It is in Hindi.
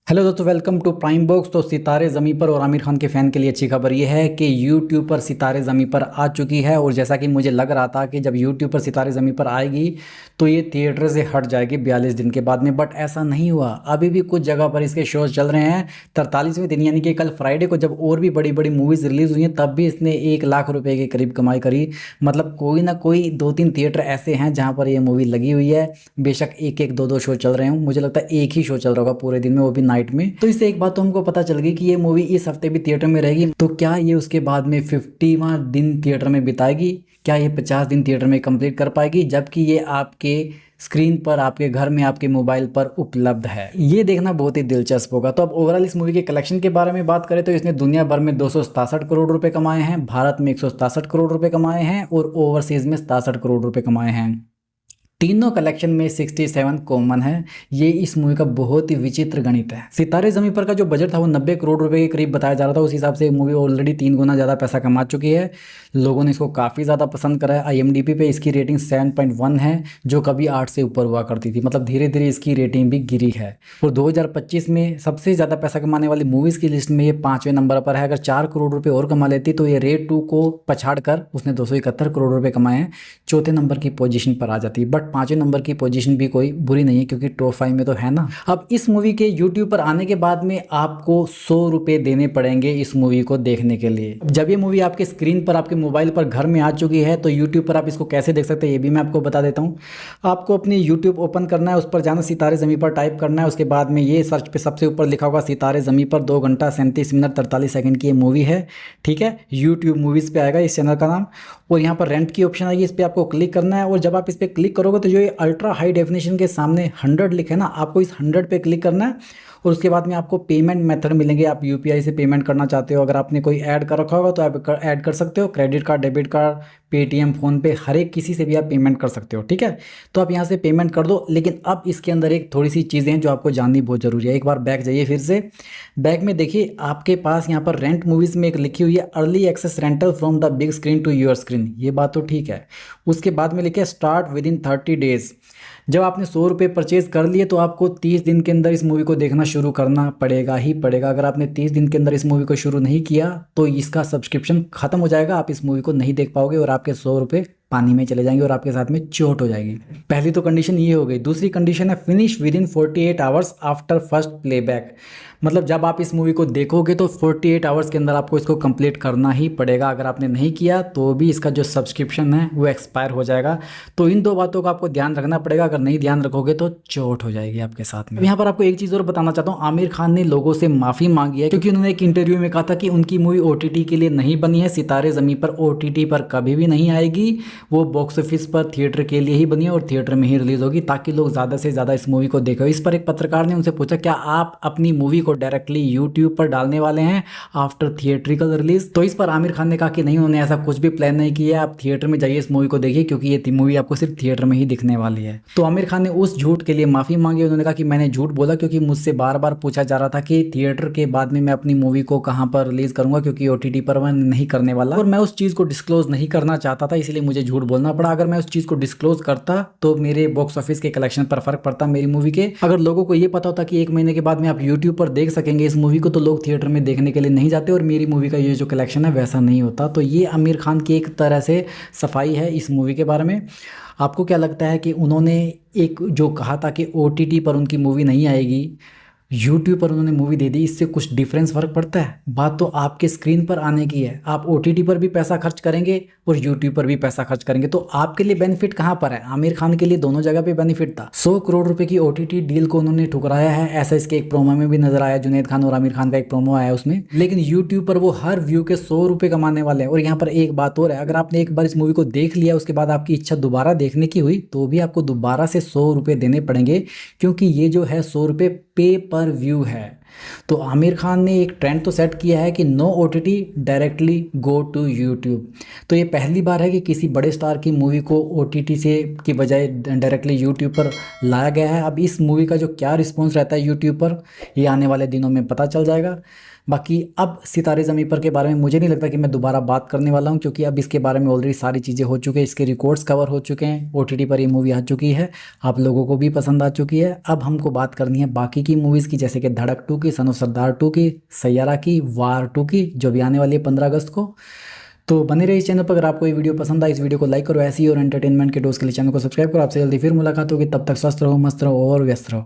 हेलो दोस्तों, वेलकम टू प्राइम बॉक्स। तो सितारे ज़मीं पर और आमिर खान के फ़ैन के लिए अच्छी खबर यह है कि यूट्यूब पर सितारे ज़मीं पर आ चुकी है। और जैसा कि मुझे लग रहा था कि जब यूट्यूब पर सितारे ज़मीं पर आएगी तो ये थिएटर से हट जाएगी 42 दिन के बाद में, बट ऐसा नहीं हुआ। अभी भी कुछ जगह पर इसके शोज़ चल रहे हैं। 43वें दिन यानी कि कल फ्राइडे को जब और भी बड़ी बड़ी मूवीज़ रिलीज़ हुई हैं तब भी इसने 1 लाख रुपए के करीब कमाई करी। मतलब कोई ना कोई 2-3 थिएटर ऐसे हैं जहाँ पर ये मूवी लगी हुई है। बेशक एक एक दो दो शो चल रहे हों, मुझे लगता है एक ही शो चल रहा होगा पूरे दिन में, वो भी नाइट में। तो इससे एक बात तो हमको पता चल गई कि ये मूवी इस हफ्ते भी थिएटर में रहेगी। तो क्या ये उसके बाद में 50वां दिन थिएटर में बिताएगी? क्या ये 50 दिन थिएटर में कंप्लीट कर पाएगी, जबकि ये आपके स्क्रीन पर, आपके घर में, आपके मोबाइल पर उपलब्ध है? ये देखना बहुत ही दिलचस्प होगा। तो अब ओवरऑल इस मूवी के कलेक्शन के बारे में बात करें तो इसने दुनिया भर में 267 करोड़ रुपए कमाए हैं, भारत में 167 करोड़ रुपए कमाए हैं और ओवरसीज में 67 करोड़ रुपए कमाए हैं। तीनों कलेक्शन में 67 कॉमन है। ये इस मूवी का बहुत ही विचित्र गणित है। सितारे ज़मीं पर का जो बजट था वो 90 करोड़ रुपए के करीब बताया जा रहा था। उस हिसाब से मूवी ऑलरेडी 3 गुना ज़्यादा पैसा कमा चुकी है। लोगों ने इसको काफ़ी ज़्यादा पसंद करा है। IMDb पे इसकी रेटिंग 7.1 है, जो कभी 8 से ऊपर हुआ करती थी। मतलब धीरे धीरे इसकी रेटिंग भी गिरी है। और 2025 में सबसे ज़्यादा पैसा कमाने वाली मूवीज़ की लिस्ट में ये 5वें नंबर पर है। अगर 4 करोड़ रुपये और कमा लेती तो ये रेड 2 को पछाड़ कर उसने 271 करोड़ रुपये कमाए हैं, चौथे नंबर की पोजीशन पर आ जाती है। बट 5वें नंबर की पोजीशन भी कोई बुरी नहीं है, क्योंकि टॉप 5 में तो है ना। अब इस मूवी के यूट्यूब पर आने के बाद में आपको 100 रुपये देने पड़ेंगे इस मूवी को देखने के लिए। जब ये मूवी आपके स्क्रीन पर, आपके मोबाइल पर, घर में आ चुकी है तो यूट्यूब पर आप इसको कैसे देख सकते हैं ये भी मैं आपको बता देता हूँ। आपको अपनी यूट्यूब ओपन करना है, उस पर जाना, सितारे ज़मीं पर टाइप करना है। उसके बाद में ये सर्च पे सबसे ऊपर लिखा होगा सितारे ज़मीं पर। 2 घंटा 37 मिनट 43 सेकंड की ये मूवी है, ठीक है। यूट्यूब मूवीज़ पे आएगा इस चैनल का नाम, और यहाँ पर रेंट की ऑप्शन आएगी, इस पर आपको क्लिक करना है। और जब आप इस पर क्लिक करोगे तो जो ये अल्ट्रा हाई डेफिनेशन के सामने 100 लिखे ना, आपको इस 100 पे क्लिक करना है। और उसके बाद में आपको पेमेंट मेथड मिलेंगे। आप UPI से पेमेंट करना चाहते हो, अगर आपने कोई ऐड कर रखा होगा तो आप ऐड कर सकते हो। Credit card, debit card, Paytm, PhonePe, हर एक किसी से भी आप पेमेंट कर सकते हो, ठीक है। तो आप यहाँ से पेमेंट कर दो। लेकिन अब इसके अंदर एक थोड़ी सी चीज़ें हैं जो आपको जाननी बहुत ज़रूरी है। एक बार बैक जाइए फिर से। बैक में देखिए, आपके पास यहाँ पर रेंट मूवीज़ में एक लिखी हुई है early access rental from the big screen to your screen. ये बात तो ठीक है। उसके बाद में लिखे स्टार्ट विद इन 30 डेज़। जब आपने 100 रुपये परचेज़ कर लिए तो आपको 30 दिन के अंदर इस मूवी को देखना शुरू करना पड़ेगा ही पड़ेगा। अगर आपने 30 दिन के अंदर इस मूवी को शुरू नहीं किया तो इसका सब्सक्रिप्शन ख़त्म हो जाएगा, आप इस मूवी को नहीं देख पाओगे और आपके 100 रुपये पानी में चले जाएंगे और आपके साथ में चोट हो जाएगी। पहली तो कंडीशन ये हो गई। दूसरी कंडीशन है finish with in 48 hours after first playback. मतलब जब आप इस मूवी को देखोगे तो 48 आवर्स के अंदर आपको इसको कंप्लीट करना ही पड़ेगा। अगर आपने नहीं किया तो भी इसका जो सब्सक्रिप्शन है वो एक्सपायर हो जाएगा। तो इन दो बातों का आपको ध्यान रखना पड़ेगा। अगर नहीं ध्यान रखोगे तो चोट हो जाएगी आपके साथ में। यहाँ पर आपको एक चीज़ और बताना चाहता हूँ, आमिर खान ने लोगों से माफ़ी मांगी है, क्योंकि उन्होंने एक इंटरव्यू में कहा था कि उनकी मूवी OTT के लिए नहीं बनी है। सितारे ज़मीं पर OTT पर कभी भी नहीं आएगी, वो बॉक्स ऑफिस पर थिएटर के लिए ही बनी है और थिएटर में ही रिलीज़ होगी, ताकि लोग ज़्यादा से ज़्यादा इस मूवी को देखें। इस पर एक पत्रकार ने उनसे पूछा, क्या आप अपनी मूवी को डायरेक्टली यूट्यूब पर डालने वाले हैं आफ्टर थिएट्रिकल रिलीज? तो इस पर आमिर खान ने कहा कि नहीं, उन्होंने ऐसा कुछ भी प्लान नहीं किया। आप थिएटर में जाइए, इस मूवी को देखिए, क्योंकि ये मूवी आपको सिर्फ थिएटर में ही दिखने वाली है। तो आमिर खान ने उस झूठ के लिए माफ़ी मांगी। उन्होंने कहा कि मैंने झूठ बोला, क्योंकि मुझसे बार बार पूछा जा रहा था कि थिएटर के बाद में मैं अपनी मूवी को कहाँ पर रिलीज़ करूँगा, क्योंकि OTT पर मैं नहीं करने वाला और मैं उस चीज़ को डिस्क्लोज नहीं करना चाहता था, इसलिए मुझे झूठ बोलना पड़ा। अगर मैं उस चीज़ को डिस्क्लोज करता तो मेरे बॉक्स ऑफिस के कलेक्शन पर फर्क पड़ता, मेरी मूवी के। अगर लोगों को ये पता होता कि 1 महीने के बाद में आप यूट्यूब पर देख सकेंगे इस मूवी को, तो लोग थिएटर में देखने के लिए नहीं जाते और मेरी मूवी का ये जो कलेक्शन है वैसा नहीं होता। तो ये आमिर खान की एक तरह से सफाई है इस मूवी के बारे में। आपको क्या लगता है कि उन्होंने एक जो कहा था कि OTT पर उनकी मूवी नहीं आएगी, यूट्यूब पर उन्होंने मूवी दे दी, इससे कुछ डिफरेंस फ़र्क पड़ता है? बात तो आपके स्क्रीन पर आने की है। आप OTT पर भी पैसा खर्च करेंगे और यूट्यूब पर भी पैसा खर्च करेंगे, तो आपके लिए बेनिफिट कहाँ पर है? आमिर खान के लिए दोनों जगह पे बेनिफिट था। 100 करोड़ रुपए की OTT डील को उन्होंने ठुकराया है, ऐसा इसके एक प्रोमो में भी नजर आया। जुनैद खान और आमिर खान का एक प्रोमो आया उसमें। लेकिन यूट्यूब पर वो हर व्यू के 100 रुपये कमाने वाले हैं। और यहाँ पर एक बात और है, अगर आपने एक बार इस मूवी को देख लिया, उसके बाद आपकी इच्छा दोबारा देखने की हुई, तो भी आपको दोबारा से 100 रुपये देने पड़ेंगे, क्योंकि ये जो है 100 रुपये पे पर व्यू है। तो आमिर खान ने एक ट्रेंड तो सेट किया है कि no OTT, directly go to YouTube. तो ये पहली बार है कि किसी बड़े स्टार की मूवी को OTT से की बजाय डायरेक्टली यूट्यूब पर लाया गया है। अब इस मूवी का जो क्या रिस्पॉन्स रहता है यूट्यूब पर, ये आने वाले दिनों में पता चल जाएगा। बाकी अब सितारे ज़मीं पर के बारे में मुझे नहीं लगता कि मैं दोबारा बात करने वाला हूं, क्योंकि अब इसके बारे में ऑलरेडी सारी चीज़ें हो चुकी हैं, इसके रिकॉर्ड्स कवर हो चुके हैं, OTT पर ये मूवी आ चुकी है, आप लोगों को भी पसंद आ चुकी है। अब हमको बात करनी है बाकी की मूवीज़ रिलीज़ की, जैसे कि धड़क 2 की, सन ऑफ सरदार 2 की, सैयारा की, वार 2 की, जो भी आने वाली है 15 अगस्त को। तो बने रहिए इस चैनल पर। अगर आपको ये वीडियो पसंद आए, इस वीडियो को लाइक करो। ऐसी और एंटरटेनमेंट के डोज के लिए चैनल को सब्सक्राइब करो। आपसे जल्दी फिर मुलाकात होगी, तब तक स्वस्थ रहो, मस्त रहो और व्यस्त रहो।